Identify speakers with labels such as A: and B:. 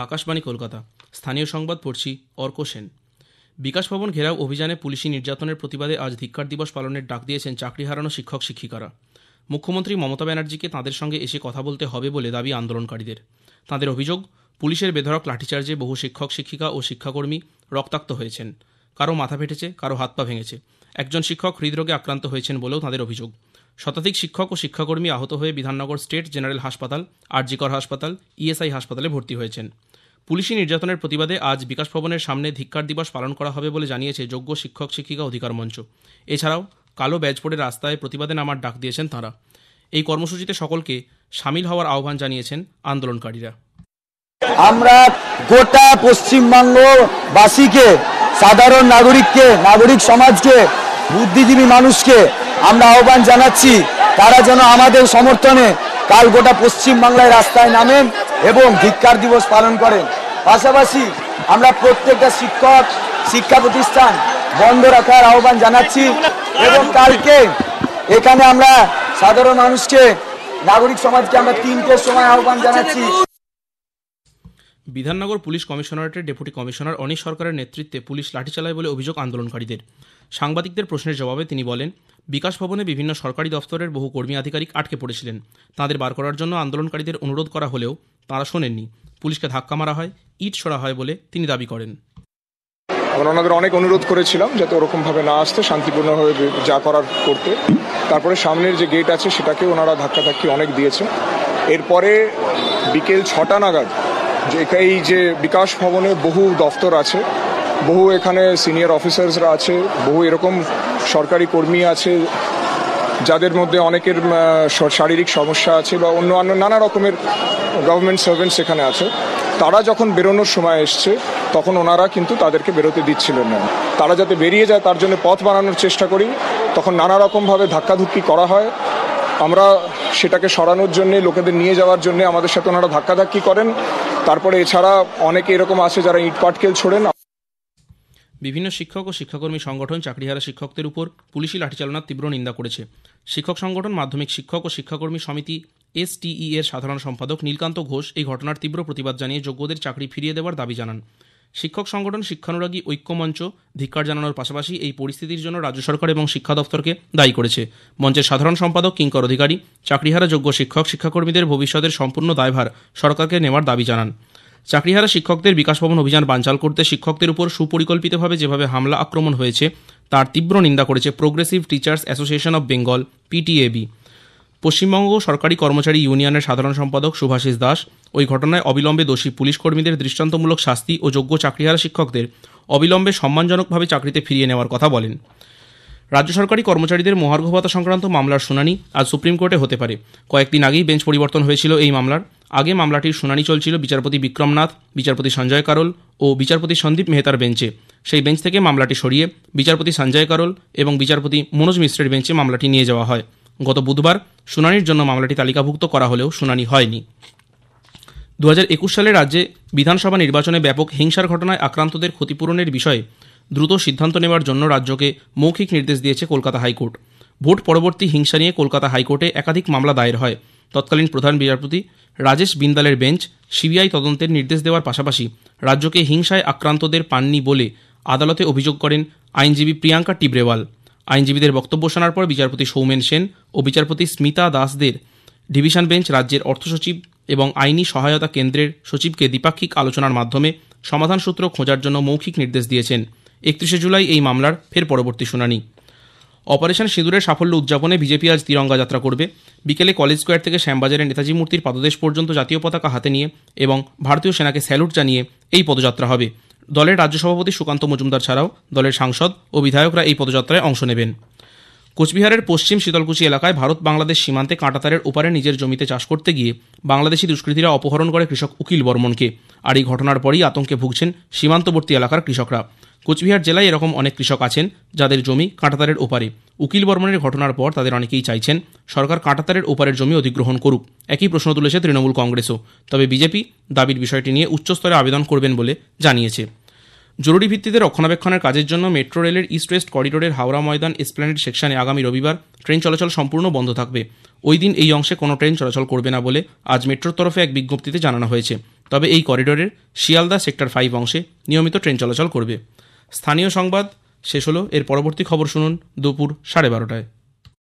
A: আকাশবাণী কলকাতা। স্থানীয় সংবাদ পড়ছি অর্ক সেন। বিকাশ ভবন ঘেরাও অভিযানে পুলিশি নির্যাতনের প্রতিবাদে আজ ধিক্কার দিবস পালনের ডাক দিয়েছেন চাকরি হারানো শিক্ষক শিক্ষিকারা। মুখ্যমন্ত্রী মমতা ব্যানার্জিকে তাঁদের সঙ্গে এসে কথা বলতে হবে বলে দাবি আন্দোলনকারীদের। তাঁদের অভিযোগ, পুলিশের বেধড়ক লাঠিচার্জে বহু শিক্ষক শিক্ষিকা ও শিক্ষাকর্মী রক্তাক্ত হয়েছেন। কারো মাথা ফেটেছে, কারো হাত পা ভেঙেছে। একজন শিক্ষক হৃদরোগে আক্রান্ত হয়েছেন বলেও তাঁদের অভিযোগ। শতাধিক শিক্ষক ও শিক্ষাকর্মী আহত হয়ে বিধাননগর স্টেট জেনারেল হাসপাতাল, আর.জি. কর হাসপাতাল, ইএসআই হাসপাতালে ভর্তি হয়েছেন। পুলিশি নির্যাতনের প্রতিবাদে আজ বিকাশ ভবনের সামনে ধিক্কার দিবস পালন করা হবে বলে জানিয়েছে যোগ্য শিক্ষক শিক্ষিকা অধিকার মঞ্চ। এছাড়াও কালো ব্যাজ পরে রাস্তায় প্রতিবাদে নামার ডাক দিয়েছেন তাঁরা। এই কর্মসূচিতে সকলকে সামিল হওয়ার আহ্বান জানিয়েছেন আন্দোলনকারীরা।
B: আমরা গোটা পশ্চিমবঙ্গবাসীকে, সাধারণ নাগরিককে, নাগরিক সমাজকে, বুদ্ধিজীবী মানুষকে আমরা আহ্বান জানাচ্ছি তারা যেন আমাদের সমর্থনে কাল গোটা পশ্চিমবাংলায় রাস্তায় নামেন এবং ধিক্কার দিবস পালন করেন। পাশাপাশি আমরা প্রত্যেকটা শিক্ষা প্রতিষ্ঠান বন্ধ রাখার আহ্বান জানাচ্ছি এবং কালকে এখানে আমরা সাধারণ মানুষকে, নাগরিক সমাজকে আমরা 3টের সময় আহ্বান জানাচ্ছি।
A: বিধাননগর পুলিশ কমিশনারেটের ডেপুটি কমিশনার অনিশ সরকারের নেতৃত্বে পুলিশ লাঠি চালায় বলে অভিযোগ আন্দোলনকারীদের। সাংবাদিকদের প্রশ্নের জবাবে তিনি বলেন, বিকাশ ভবনে বিভিন্ন সরকারি দফতরের বহু কর্মী আধিকারিক আটকে পড়েছিলেন। তাঁদের বার করার জন্য আন্দোলনকারীদের অনুরোধ করা হলেও তাঁরা শোনেননি। পুলিশকে ধাক্কা মারা হয়, ইট ছোড়া হয় বলে তিনি দাবি করেন।
C: আমরা ওনাদের অনেক অনুরোধ করেছিলাম যাতে ওরকমভাবে না আসতে, শান্তিপূর্ণভাবে যা করার করতে। তারপরে সামনের যে গেট আছে সেটাকে ওনারা ধাক্কাধাক্কি অনেক দিয়েছে। এরপরে বিকেল 6টা নাগাদ এই যে বিকাশ ভবনে বহু দফতর আছে, বহু এখানে সিনিয়র অফিসার্সরা আছে, বহু এরকম সরকারি কর্মী আছে যাদের মধ্যে অনেকের শারীরিক সমস্যা আছে বা অন্য নানা রকমের গভর্নমেন্ট সার্ভেন্টস এখানে আছে। তারা যখন বেরোনোর সময় এসছে তখন ওনারা কিন্তু তাদেরকে বেরোতে দিচ্ছিলেন না। তারা যাতে বেরিয়ে যায় তার জন্য পথ বানানোর চেষ্টা করি, তখন নানা রকমভাবে ধাক্কাধুক্কি করা হয়। আমরা সেটাকে সরানোর জন্যে, লোকেদের নিয়ে যাওয়ার জন্য আমাদের সাথে ওনারা ধাক্কাধাক্কি করেন। তারপরে এছাড়া অনেকে এরকম আছে যারা ইট পাটকেল ছোড়েন।
A: বিভিন্ন শিক্ষক ও শিক্ষাকর্মী সংগঠন চাকরিহারা শিক্ষকদের উপর পুলিশি লাঠিচালনার তীব্র নিন্দা করেছে। শিক্ষক সংগঠন মাধ্যমিক শিক্ষক ও শিক্ষাকর্মী সমিতি STE এর সাধারণ সম্পাদক নীলকান্ত ঘোষ এই ঘটনার তীব্র প্রতিবাদ জানিয়ে যোগ্যদের চাকরি ফিরিয়ে দেওয়ার দাবি জানান। শিক্ষক সংগঠন শিক্ষানুরাগী ঐক্যমঞ্চ ধিক্কার জানানোর পাশাপাশি এই পরিস্থিতির জন্য রাজ্য সরকার এবং শিক্ষা দফতরকে দায়ী করেছে। মঞ্চের সাধারণ সম্পাদক কিঙ্কর অধিকারী চাকরিহারা যোগ্য শিক্ষক শিক্ষাকর্মীদের ভবিষ্যতের সম্পূর্ণ দায়ভার সরকারকে নেওয়ার দাবি জানান। চাকরিহারা শিক্ষকদের বিকাশ ভবন অভিযান বানচাল করতে শিক্ষকদের উপর সুপরিকল্পিতভাবে যেভাবে হামলা আক্রমণ হয়েছে তার তীব্র নিন্দা করেছে progressive teachers association of Bengal PTAB। Paschimbanga সরকারি কর্মচারী ইউনিয়নের সাধারণ সম্পাদক শুভাশিস দাস ওই ঘটনায় অবিলম্বে দোষী পুলিশ কর্মীদের দৃষ্টান্তমূলক শাস্তি ও যোগ্য চাকরিহারা শিক্ষকদের অবিলম্বে সম্মানজনকভাবে চাকরিতে ফিরিয়ে নেওয়ার কথা বলেন। রাজ্য সরকারি কর্মচারীদের মহার্ঘ ভাতা সংক্রান্ত মামলার শুনানি আজ সুপ্রিম কোর্টে হতে পারে। কয়েকদিন আগেই বেঞ্চ পরিবর্তন হয়েছিল এই মামলার। আগে মামলাটির শুনানি চলছিল বিচারপতি বিক্রম নাথ, বিচারপতি সঞ্জয় কারোল ও বিচারপতি সন্দীপ মেহতার বেঞ্চে। সেই বেঞ্চ থেকে মামলাটি সরিয়ে বিচারপতি সঞ্জয় কারোল এবং বিচারপতি মনোজ মিশ্রের বেঞ্চে মামলাটি নিয়ে যাওয়া হয়। গত বুধবার শুনানির জন্য মামলাটি তালিকাভুক্ত করা হলেও শুনানি হয়নি। 2021 সালে রাজ্যে বিধানসভা নির্বাচনে ব্যাপক হিংসার ঘটনায় আক্রান্তদের ক্ষতিপূরণের বিষয়ে দ্রুত সিদ্ধান্ত নেওয়ার জন্য রাজ্যকে মৌখিক নির্দেশ দিয়েছে কলকাতা হাইকোর্ট। ভোট পরবর্তী হিংসা নিয়ে কলকাতা হাইকোর্টে একাধিক মামলা দায়ের হয়। তৎকালীন প্রধান বিচারপতি রাজেশ বিন্দালের বেঞ্চ CBI তদন্তের নির্দেশ দেওয়ার পাশাপাশি রাজ্যকে হিংসায় আক্রান্তদের পাননি বলে আদালতে অভিযোগ করেন আইনজীবী প্রিয়াঙ্কা টিব্রেওয়াল। আইনজীবীদের বক্তব্য শোনার পর বিচারপতি সৌমেন সেন ও বিচারপতি স্মিতা দাসদের ডিভিশন বেঞ্চ রাজ্যের অর্থসচিব এবং আইনি সহায়তা কেন্দ্রের সচিবকে দ্বিপাক্ষিক আলোচনার মাধ্যমে সমাধান সূত্র খোঁজার জন্য মৌখিক নির্দেশ দিয়েছেন। 31 জুলাই এই মামলার ফের পরবর্তী শুনানি। অপারেশন সিঁদুরের সাফল্য উদযাপনে বিজেপি আজ তিরঙ্গা যাত্রা করবে। বিকেলে কলেজ স্কোয়ার থেকে শ্যামবাজারের নেতাজি মূর্তির পাদদেশ পর্যন্ত জাতীয় পতাকা হাতে নিয়ে এবং ভারতীয় সেনাকে স্যালুট জানিয়ে এই পদযাত্রা হবে। দলের রাজ্য সভাপতি সুকান্ত মজুমদার ছাড়াও দলের সাংসদ ও বিধায়করা এই পদযাত্রায় অংশ নেবেন। কোচবিহারের পশ্চিম শীতলকুচি এলাকায় ভারত বাংলাদেশ সীমান্তে কাঁটাতারের ওপারে নিজের জমিতে চাষ করতে গিয়ে বাংলাদেশি দুষ্কৃতীরা অপহরণ করে কৃষক উকিল বর্মনকে। আর এই ঘটনার পরই আতঙ্কে ভুগছেন সীমান্তবর্তী এলাকার কৃষকরা। কোচবিহার জেলায় এরকম অনেক কৃষক আছেন যাদের জমি কাঁটাতারের ওপারে। উকিল বর্মনের ঘটনার পর তাদের অনেকেই চাইছেন সরকার কাঁটাতারের ওপারের জমি অধিগ্রহণ করুক। একই প্রশ্ন তুলেছে তৃণমূল কংগ্রেসও। তবে বিজেপি দাবির বিষয়টি নিয়ে উচ্চস্তরে আবেদন করবেন বলে জানিয়েছে। জরুরি ভিত্তিতে রক্ষণাবেক্ষণের কাজের জন্য মেট্রো রেলের ইস্ট ওয়েস্ট করিডোরের হাওড়া ময়দান এসপ্ল্যানেড সেকশনে আগামী রবিবার ট্রেন চলাচল সম্পূর্ণ বন্ধ থাকবে। ওই দিন এই অংশে কোনো ট্রেন চলাচল করবে না বলে আজ মেট্রোর তরফে এক বিজ্ঞপ্তিতে জানানো হয়েছে। তবে এই করিডোরের শিয়ালদা সেক্টর 5 অংশে নিয়মিত ট্রেন চলাচল করবে। স্থানীয় সংবাদ শেষ হলো। এর পরবর্তী খবর শুনুন দুপুর 12:30টায়।